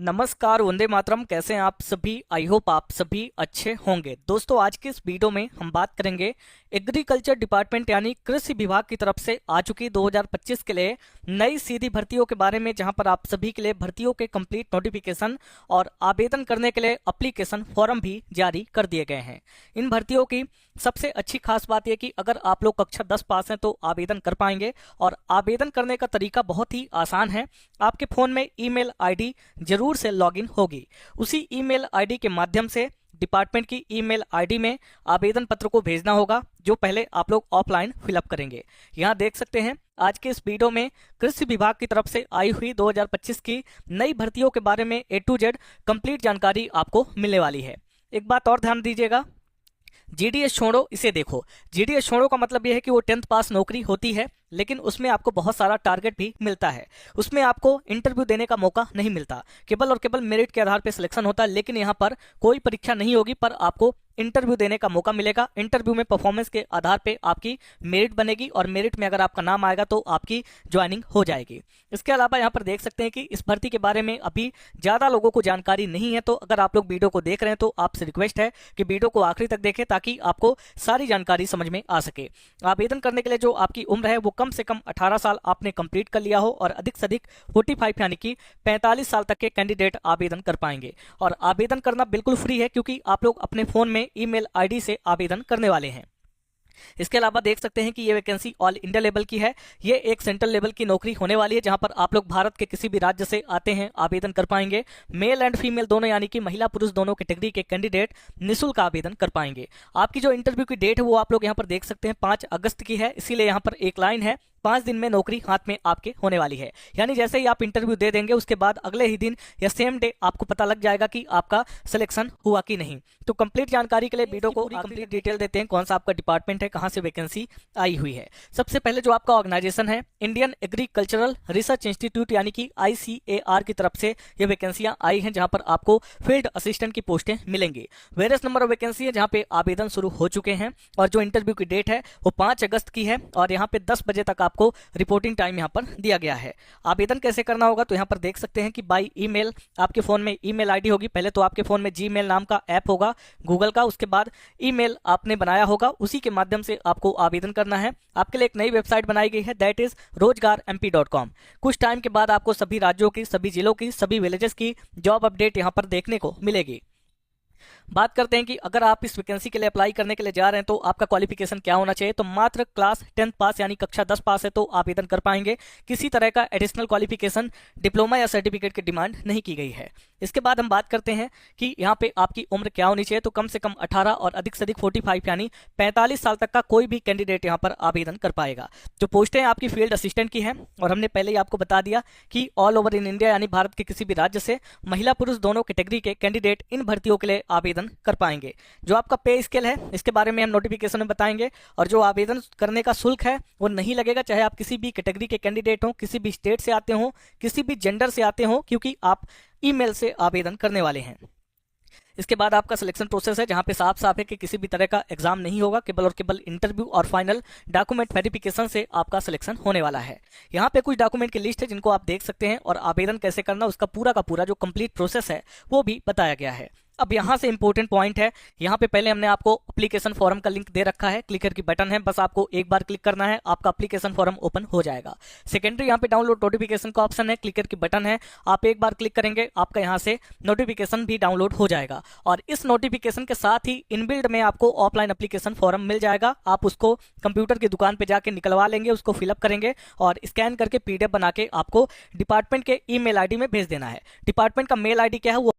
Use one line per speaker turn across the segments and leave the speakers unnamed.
नमस्कार, वंदे मातरम। कैसे हैं आप सभी? आई होप आप सभी अच्छे होंगे। दोस्तों, आज के इस वीडियो में हम बात करेंगे एग्रीकल्चर डिपार्टमेंट यानी कृषि विभाग की तरफ से आ चुकी 2025 के लिए नई सीधी भर्तियों के बारे में, जहां पर आप सभी के लिए भर्तियों के कंप्लीट नोटिफिकेशन और आवेदन करने के लिए एप्लीकेशन फॉर्म भी जारी कर दिए गए हैं। इन भर्तियों की सबसे अच्छी खास बात यह कि अगर आप लोग कक्षा 10 पास हैं तो आवेदन कर पाएंगे, और आवेदन करने का तरीका बहुत ही आसान है। आपके फोन में ईमेल आईडी जरूर से लॉगिन होगी। उसी ईमेल आईडी के माध्यम से डिपार्टमेंट की ईमेल आईडी में आवेदन पत्र को भेजना होगा, जो पहले आप लोग ऑफलाइन फिलअप करेंगे। यहां देख सकते हैं आज के इस वीडियो में कृषि विभाग की तरफ से आई हुई 2025 की नई भर्तियों के बारे में A to Z कंप्लीट जानकारी आपको मिलने वाली है। एक बात और ध्यान दीजिएगा, जीडीएस छोड़ो, इसे देखो। जीडीएस छोड़ो का मतलब यह है कि वो 10th पास नौकरी होती है, लेकिन उसमें आपको बहुत सारा टारगेट भी मिलता है। उसमें आपको इंटरव्यू देने का मौका नहीं मिलता, केवल और केवल मेरिट के आधार पर सिलेक्शन होता है। लेकिन यहाँ पर कोई परीक्षा नहीं होगी, पर आपको इंटरव्यू देने का मौका मिलेगा। इंटरव्यू में परफॉर्मेंस के आधार पे आपकी मेरिट बनेगी, और मेरिट में अगर आपका नाम आएगा तो आपकी ज्वाइनिंग हो जाएगी। इसके अलावा यहाँ पर देख सकते हैं कि इस भर्ती के बारे में अभी ज़्यादा लोगों को जानकारी नहीं है, तो अगर आप लोग वीडियो को देख रहे हैं तो आपसे रिक्वेस्ट है कि वीडियो को आखिरी तक देखें, ताकि आपको सारी जानकारी समझ में आ सके। आवेदन करने के लिए जो आपकी उम्र है वो कम से कम 18 साल आपने कंप्लीट कर लिया हो, और अधिक से अधिक 45 यानी कि 45 साल तक के कैंडिडेट आवेदन कर पाएंगे। और आवेदन करना बिल्कुल फ्री है, क्योंकि आप लोग अपने फोन में ईमेल आईडी से आवेदन करने वाले हैं। इसके अलावा देख सकते हैं कि ये वैकेंसी ऑल इंडिया लेवल की है। ये एक सेंट्रल लेवल की नौकरी होने वाली है, जहां पर आप लोग भारत के किसी भी राज्य से आते हैं आवेदन कर पाएंगे। मेल एंड फीमेल दोनों यानी कि महिला पुरुष दोनों कैटेगरी के कैंडिडेट निःशुल्क आवेदन कर पाएंगे। आपकी जो इंटरव्यू की डेट है वो आप लोग यहाँ पर देख सकते हैं 5 अगस्त की है, इसीलिए यहाँ पर एक लाइन है 5 दिन में नौकरी हाथ में आपके होने वाली है। यानी जैसे ही आप इंटरव्यू दे देंगे उसके बाद अगले ही दिन या सेम डे आपको पता लग जाएगा कि आपका सिलेक्शन हुआ कि नहीं। तो कंप्लीट जानकारी के लिए वीडियो को कंप्लीट डिटेल देते हैं, कौन सा आपका डिपार्टमेंट है, कहां से वैकेंसी आई हुई है। सबसे पहले जो आपका ऑर्गेनाइजेशन है इंडियन एग्रीकल्चरल रिसर्च इंस्टीट्यूट यानी कि ICAR की तरफ से ये वैकेंसियां आई हैं, जहां पर आपको फील्ड असिस्टेंट की पोस्टें मिलेंगी। वेरियस नंबर ऑफ वैकेंसी है जहां पे आवेदन शुरू हो चुके हैं, और जो इंटरव्यू की डेट है वो 5 अगस्त की है, और यहाँ पे 10 बजे तक आपको रिपोर्टिंग टाइम यहाँ पर दिया गया है। आवेदन कैसे करना होगा, तो यहाँ पर देख सकते हैं कि बाय ईमेल आपके फोन में ईमेल आईडी होगी। पहले तो आपके फोन में जीमेल नाम का ऐप होगा गूगल का, उसके बाद ईमेल आपने बनाया होगा, उसी के माध्यम से आपको आवेदन करना है। आपके लिए एक नई वेबसाइट बनाई गई है, दैट इज rozgarmp.com। कुछ टाइम के बाद आपको सभी राज्यों की, सभी जिलों की, सभी विलेजेस की जॉब अपडेट यहाँ पर देखने को मिलेगी। बात करते हैं कि अगर आप इस वैकेंसी के लिए अप्लाई करने के लिए जा रहे हैं तो आपका क्वालिफिकेशन क्या होना चाहिए। तो मात्र क्लास 10th पास यानी कक्षा 10 पास है तो आवेदन कर पाएंगे। किसी तरह का एडिशनल क्वालिफिकेशन, डिप्लोमा या सर्टिफिकेट की डिमांड नहीं की गई है। इसके बाद हम बात करते हैं कि यहाँ पे आपकी उम्र क्या होनी चाहिए। तो कम से कम 18 और अधिक से अधिक 45 यानी 45 साल तक का कोई भी कैंडिडेट यहाँ पर आवेदन कर पाएगा। जो पोस्टें आपकी फील्ड असिस्टेंट की हैं, और हमने पहले ही आपको बता दिया कि ऑल ओवर इन इंडिया यानी भारत के किसी भी राज्य से महिला पुरुष दोनों कैटेगरी के कैंडिडेट इन भर्तियों के लिए आवेदन कर पाएंगे। जो आपका पे स्केल है इसके बारे में हम नोटिफिकेशन में बताएंगे, और जो आवेदन करने का शुल्क है वो नहीं लगेगा, चाहे आप किसी भी कैटेगरी के कैंडिडेट हो, किसी भी स्टेट से आते हो, किसी भी जेंडर से आते हो, क्योंकि आप ईमेल से आवेदन करने वाले हैं। इसके बाद आपका सिलेक्शन प्रोसेस है, जहां पे साफ साफ है कि किसी भी तरह का एग्जाम नहीं होगा, केवल और केवल इंटरव्यू और फाइनल डॉक्यूमेंट वेरिफिकेशन से आपका सिलेक्शन होने वाला है। यहाँ पे कुछ डॉक्यूमेंट की लिस्ट है जिनको आप देख सकते हैं, और आवेदन कैसे करना उसका पूरा का पूरा जो कंप्लीट प्रोसेस है वो भी बताया गया है। अब यहाँ से इंपॉर्टेंट पॉइंट है, यहाँ पे पहले हमने आपको एप्लीकेशन फॉर्म का लिंक दे रखा है, क्लिकर की बटन है, बस आपको एक बार क्लिक करना है, आपका एप्लीकेशन फॉर्म ओपन हो जाएगा। सेकेंडरी यहाँ पे डाउनलोड नोटिफिकेशन का ऑप्शन है, क्लिकर की बटन है, आप एक बार क्लिक करेंगे आपका यहाँ से नोटिफिकेशन भी डाउनलोड हो जाएगा। और इस नोटिफिकेशन के साथ ही इनबिल्ड में आपको ऑफलाइन एप्लीकेशन फॉर्म मिल जाएगा। आप उसको कंप्यूटर की दुकान पर जाके निकलवा लेंगे, उसको फिलअप करेंगे और स्कैन करके PDF बना के आपको डिपार्टमेंट के ईमेल आईडी में भेज देना है। डिपार्टमेंट का मेल आईडी क्या है वो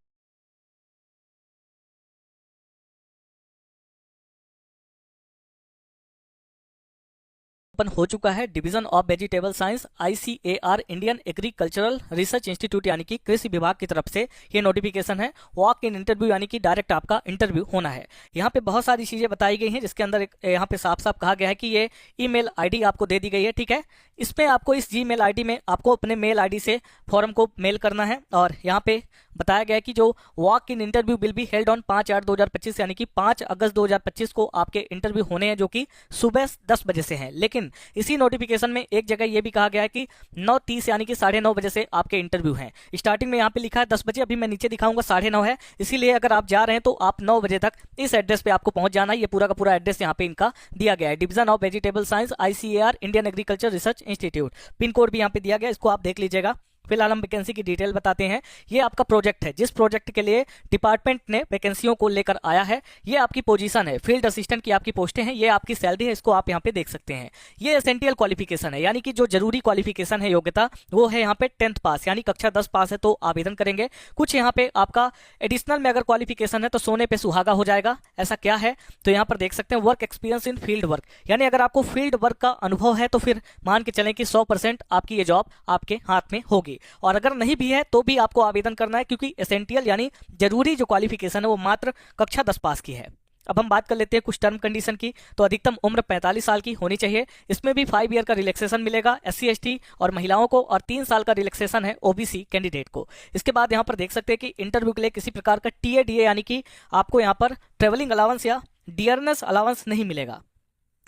ओपन हो चुका है। Division of vegetable science ICAR Indian agricultural research institute यानी कि कृषि विभाग की तरफ से ये नोटिफिकेशन है। वॉक इन इंटरव्यू यानी कि डायरेक्ट आपका इंटरव्यू होना है। यहाँ पे बहुत सारी चीजें बताई गई हैं, जिसके अंदर यहाँ पे साफ साफ कहा गया है कि ये ईमेल आईडी आपको दे दी गई है, ठीक है। इसमें आपको इस जीमेल आईडी में आपको अपने मेल आईडी से फॉर्म को मेल करना है, और यहाँ पे बताया गया है कि जो walk in interview will be held on 5/8/2025 यानी कि 5 अगस्त 2025 को आपके इंटरव्यू होने हैं, जो कि सुबह 10 बजे से हैं। लेकिन लेकिन इसी नोटिफिकेशन में एक जगह ये भी कहा गया है कि 9:30 यानी कि 9:30 बजे से आपके इंटरव्यू हैं। स्टार्टिंग में यहाँ पे लिखा है 10 बजे, अभी मैं नीचे दिखाऊंगा 9:30 है, इसीलिए अगर आप जा रहे हैं तो आप 9 बजे तक इस एड्रेस पे आपको पहुंच जाना है। ये पूरा का पूरा एड्रेस यहाँ पे इनका दिया गया है, division of vegetable science ICAR Indian agriculture research institute. Pin code भी यहाँ पे दिया गया, इसको आप देख लीजिएगा। फिलहाल हम वैकेंसी की डिटेल बताते हैं। ये आपका प्रोजेक्ट है, जिस प्रोजेक्ट के लिए डिपार्टमेंट ने वैकेंसियों को लेकर आया है। ये आपकी पोजीशन है, फील्ड असिस्टेंट की आपकी पोस्टें हैं, ये आपकी सैलरी है, इसको आप यहाँ पे देख सकते हैं। ये एसेंशियल क्वालिफिकेशन है, यानी कि जो जरूरी क्वालिफिकेशन है, योग्यता, वो है यहाँ पे 10th पास यानी कक्षा 10 पास है तो आवेदन करेंगे। कुछ यहाँ पे आपका एडिशनल में अगर क्वालिफिकेशन है तो सोने पे सुहागा हो जाएगा। ऐसा क्या है तो यहाँ पर देख सकते हैं, work experience in field work, यानी अगर आपको फील्ड वर्क का अनुभव है तो फिर मान के चलें कि 100% आपकी ये जॉब आपके हाथ में होगी। और अगर नहीं भी है तो भी आपको आवेदन करना है, क्योंकि एसेंशियल यानी जरूरी जो क्वालिफिकेशन है वो मात्र कक्षा 10 पास की है। अब हम बात कर लेते हैं कुछ टर्म कंडीशन की। तो अधिकतम उम्र 45 साल की होनी चाहिए। इसमें भी 5 ईयर का रिलैक्सेशन मिलेगा SC ST और महिलाओं को, और 3 साल का रिलैक्सेशन है OBC कैंडिडेट को। इसके बाद यहाँ पर देख सकते हैं कि इंटरव्यू के लिए किसी प्रकार का TA DA यानी कि आपको यहाँ पर ट्रेवलिंग अलाउंस या डियरनेस अलाउंस नहीं मिलेगा।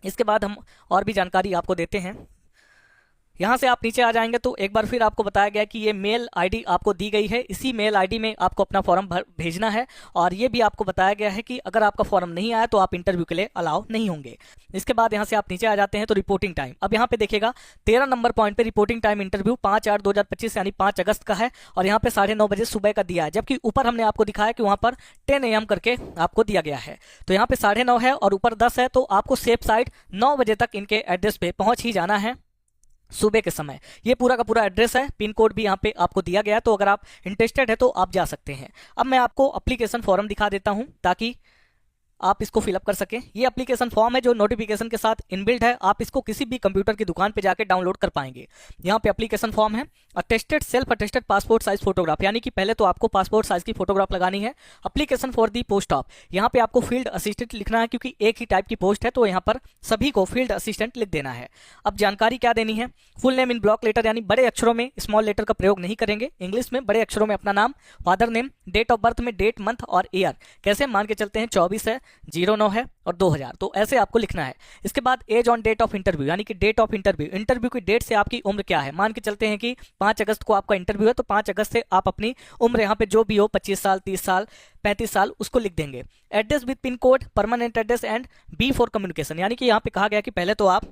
इसके बाद हम और भी जानकारी आपको देते हैं। यहाँ से आप नीचे आ जाएंगे तो एक बार फिर आपको बताया गया कि ये मेल ID आपको दी गई है, इसी मेल ID में आपको अपना फॉर्म भेजना है। और ये भी आपको बताया गया है कि अगर आपका फॉर्म नहीं आया तो आप इंटरव्यू के लिए अलाउ नहीं होंगे। इसके बाद यहाँ से आप नीचे आ जाते हैं तो रिपोर्टिंग टाइम, अब यहाँ पे देखिएगा 13 नंबर पॉइंट पे रिपोर्टिंग टाइम इंटरव्यू 5/8/2025 यानी 5 अगस्त का है, और यहाँ पे 9:30 बजे सुबह का दिया है। जबकि ऊपर हमने आपको दिखाया कि वहाँ पर 10 AM करके आपको दिया गया है, तो यहाँ पे 9:30 है और ऊपर 10 है, तो आपको सेफ साइड 9 बजे तक इनके एड्रेस पे पहुंच ही जाना है सुबह के समय। ये पूरा का पूरा एड्रेस है, पिन कोड भी यहाँ पे आपको दिया गया है, तो अगर आप इंटरेस्टेड है तो आप जा सकते हैं। अब मैं आपको एप्लीकेशन फॉर्म दिखा देता हूं ताकि आप इसको फिलअप कर सकें। ये एप्लीकेशन फॉर्म है जो नोटिफिकेशन के साथ इनबिल्ट है, आप इसको किसी भी कंप्यूटर की दुकान पे जाके डाउनलोड कर पाएंगे। यहाँ पे एप्लीकेशन फॉर्म है, attested self attested passport size photograph, यानी कि पहले तो आपको पासपोर्ट साइज की फोटोग्राफ लगानी है। Application for the post of, यहाँ पे आपको फील्ड असिस्टेंट लिखना है, क्योंकि एक ही टाइप की पोस्ट है तो यहाँ पर सभी को फील्ड असिस्टेंट लिख देना है। अब जानकारी क्या देनी है, full name in block letter, यानी बड़े अक्षरों में, स्मॉल लेटर का प्रयोग नहीं करेंगे। इंग्लिश में बड़े अक्षरों में अपना नाम, father name, date of birth में डेट मंथ और ईयर, कैसे मान के चलते हैं 24 है, 09 है और 2000, तो ऐसे आपको लिखना है। इसके बाद age on date of interview, यानी कि डेट ऑफ इंटरव्यू, इंटरव्यू की डेट से आपकी उम्र क्या है। मान के चलते हैं कि 5 अगस्त को आपका इंटरव्यू है, तो 5 अगस्त से आप अपनी उम्र यहाँ पे जो भी हो, 25 साल, 30 साल, 35 साल, उसको लिख देंगे। Address with pin code, permanent address and B for communication, यानी कि यहाँ पे कहा गया कि पहले तो आप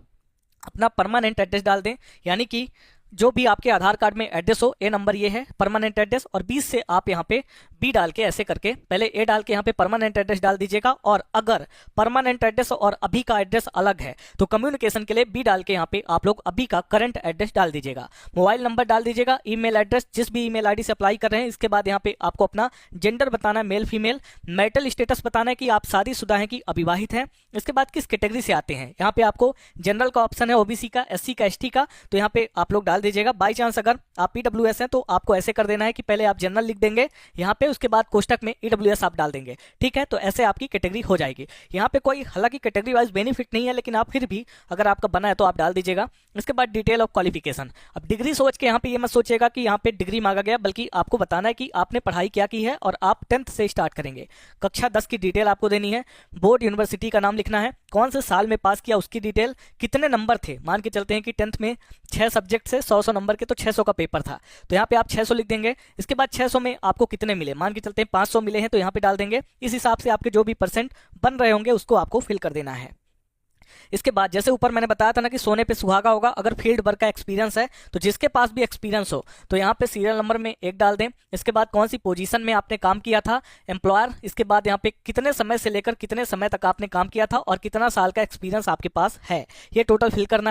अपना परमानेंट एड्रेस डाल दें, यानी कि जो भी आपके आधार कार्ड में एड्रेस हो, A नंबर ये है परमानेंट एड्रेस, और 20 से आप यहाँ पे B डाल के ऐसे करके पहले A डाल के यहाँ पे परमानेंट एड्रेस डाल दीजिएगा। और अगर परमानेंट एड्रेस और अभी का एड्रेस अलग है तो कम्युनिकेशन के लिए B डाल के यहाँ पे आप लोग अभी का करंट एड्रेस डाल दीजिएगा। मोबाइल नंबर डाल दीजिएगा, ईमेल एड्रेस जिस भी ईमेल ID से अप्लाई कर रहे हैं। इसके बाद यहाँ पे आपको अपना जेंडर बताना है, मेल फीमेल, मैरिटल स्टेटस बताना है कि आप शादीशुदा हैं कि अविवाहित हैं। इसके बाद किस कैटेगरी से आते हैं, यहाँ पे आपको जनरल का ऑप्शन है, OBC का, SC का, ST का, तो यहाँ पे आप लोग डाल दीजिएगा। बाई चांस अगर आप PWS हैं तो आपको ऐसे कर देना है कि पहले आप जनरल लिख देंगे यहाँ पे, उसके बाद कोष्टक में EWS आप डाल देंगे, ठीक है। तो ऐसे आपकी कैटेगरी हो जाएगी। यहाँ पे कोई हालांकि कैटेगरी वाइज बेनिफिट नहीं है, लेकिन आप फिर भी अगर आपका बना है तो आप डाल दीजिएगा। इसके बाद डिटेल ऑफ क्वालिफिकेशन, अब डिग्री सोच के यहाँ पे ये मत सोचिएगा कि यहाँ पे डिग्री मांगा गया, बल्कि आपको बताना है कि आपने पढ़ाई क्या की है और आप 10th से स्टार्ट करेंगे। कक्षा 10 की डिटेल आपको देनी है, बोर्ड यूनिवर्सिटी का नाम लिखना है, कौन से साल में पास किया उसकी डिटेल, कितने नंबर थे, मान के चलते हैं कि 10th में 6 सब्जेक्ट से 100 नंबर के, तो 600 का पेपर था, तो यहाँ पे आप 600 लिख देंगे। इसके बाद 600 में आपको कितने मिले, मान के चलते हैं 500 मिले हैं, तो यहाँ पे डाल देंगे। इस हिसाब से आपके जो भी परसेंट बन रहे होंगे उसको आपको फिल कर देना है। इसके बाद जैसे ऊपर मैंने बताया था ना कि सोने पे सुहागा होगा, अगर फील्ड वर्क का एक्सपीरियंस है तो जिसके पास भी एक्सपीरियंस हो तो यहाँ पे सीरियल नंबर में 1 डाल दें। इसके बाद कौन सी पोजीशन में आपने काम किया था, एम्प्लॉयर, इसके बाद यहाँ पे कितने समय से लेकर कितने समय तक आपने काम किया था और कितना साल का एक्सपीरियंस आपके पास है, ये टोटल फिल करना है।